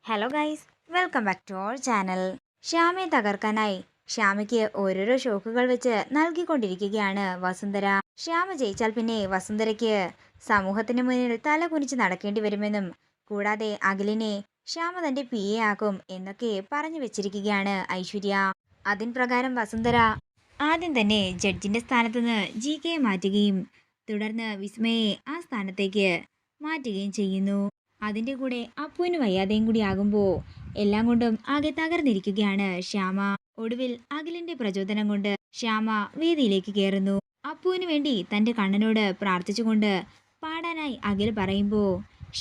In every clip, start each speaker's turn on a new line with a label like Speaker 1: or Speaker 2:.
Speaker 1: Hello guys, welcome back to our channel. ശ്യാമയെ തകർക്കാനായി ശ്യാമയ്ക്ക് ഓരോരോ ഷോക്കുകൾ വെച്ച് നൽകിക്കൊണ്ടിരിക്കുകയാണ് വസുന്ധര. ശ്യാമ ജയിച്ചാൽ പിന്നെ വസുന്ധരയ്ക്ക് സമൂഹത്തിന് മുന്നിൽ തല കുനിച്ച് നടക്കേണ്ടി വരുമെന്നും കൂടാതെ അഖിലിനെ ശ്യാമ തന്റെ PA ആക്കും എന്നൊക്കെ പറഞ്ഞു വെച്ചിരിക്കുകയാണ് ഐശ്വര്യ. അതിൻ പ്രകാരം വസുന്ധര ആദ്യം തന്നെ ജഡ്ജിന്റെ സ്ഥാനത്ത് നിന്ന് GKയെ മാറ്റുകയും തുടർന്ന് വിസ്മയെ ആ സ്ഥാനത്തേക്ക് മാറ്റുകയും ചെയ്യുന്നു. അതിൻ്റെ കൂടെ അപ്പുവിന് വയ്യാതെയും കൂടി ആകുമ്പോൾ എല്ലാം കൊണ്ടും ആകെ തകർന്നിരിക്കുകയാണ് ശ്യാമ. ഒടുവിൽ അഖിലിന്റെ പ്രചോദനം കൊണ്ട് ശ്യാമ വേദിയിലേക്ക് കയറുന്നു. അപ്പുവിന് വേണ്ടി തന്റെ കണ്ണനോട് പ്രാർത്ഥിച്ചുകൊണ്ട് പാടാനായി അഖിൽ പറയുമ്പോൾ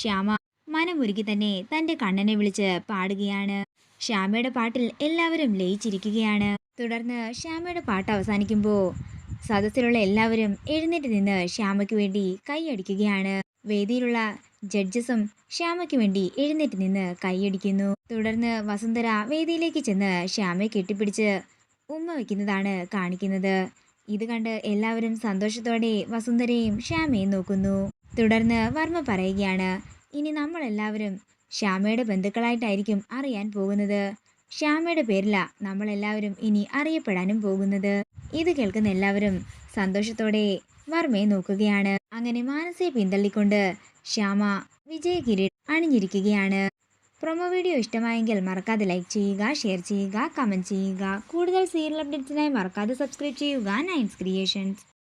Speaker 1: ശ്യാമ മനമുരുകി തന്നെ തന്റെ കണ്ണനെ വിളിച്ച് പാടുകയാണ്. ശ്യാമയുടെ പാട്ടിൽ എല്ലാവരും ലയിച്ചിരിക്കുകയാണ്. തുടർന്ന് ശ്യാമയുടെ പാട്ട് അവസാനിക്കുമ്പോൾ സദസ്സിലുള്ള എല്ലാവരും എഴുന്നേറ്റ് നിന്ന് ശ്യാമയ്ക്ക് വേണ്ടി കൈയടിക്കുകയാണ്. വേദിയിലുള്ള ജഡ്ജസും ശ്യാമയ്ക്ക് വേണ്ടി എഴുന്നേറ്റ് നിന്ന് കൈയടിക്കുന്നു. തുടർന്ന് വസുന്ധര വേദിയിലേക്ക് ചെന്ന് ശ്യാമയെ കെട്ടിപ്പിടിച്ച് ഉമ്മ വയ്ക്കുന്നതാണ് കാണിക്കുന്നത്. ഇത് കണ്ട് എല്ലാവരും സന്തോഷത്തോടെ വസുന്ധരയും ശ്യാമയും നോക്കുന്നു. തുടർന്ന് വർമ്മ പറയുകയാണ്, ഇനി നമ്മളെല്ലാവരും ശ്യാമയുടെ ബന്ധുക്കളായിട്ടായിരിക്കും അറിയാൻ പോകുന്നത്. ശ്യാമയുടെ പേരില നമ്മളെല്ലാവരും ഇനി അറിയപ്പെടാനും പോകുന്നത്. ഇത് കേൾക്കുന്ന എല്ലാവരും സന്തോഷത്തോടെ വർമ്മയെ നോക്കുകയാണ്. അങ്ങനെ മാനസയെ പിന്തള്ളിക്കൊണ്ട് ശ്യാമ വിജയ കിരീടം അണിഞ്ഞിരിക്കുകയാണ്. പ്രൊമോ വീഡിയോ ഇഷ്ടമായെങ്കിൽ മറക്കാതെ ലൈക്ക് ചെയ്യുക, ഷെയർ ചെയ്യുക, കമൻറ്റ് ചെയ്യുക. കൂടുതൽ സീരിയൽ അപ്ഡേറ്റ്സിനായി മറക്കാതെ സബ്സ്ക്രൈബ് ചെയ്യുക നയൻസ് ക്രിയേഷൻസ്.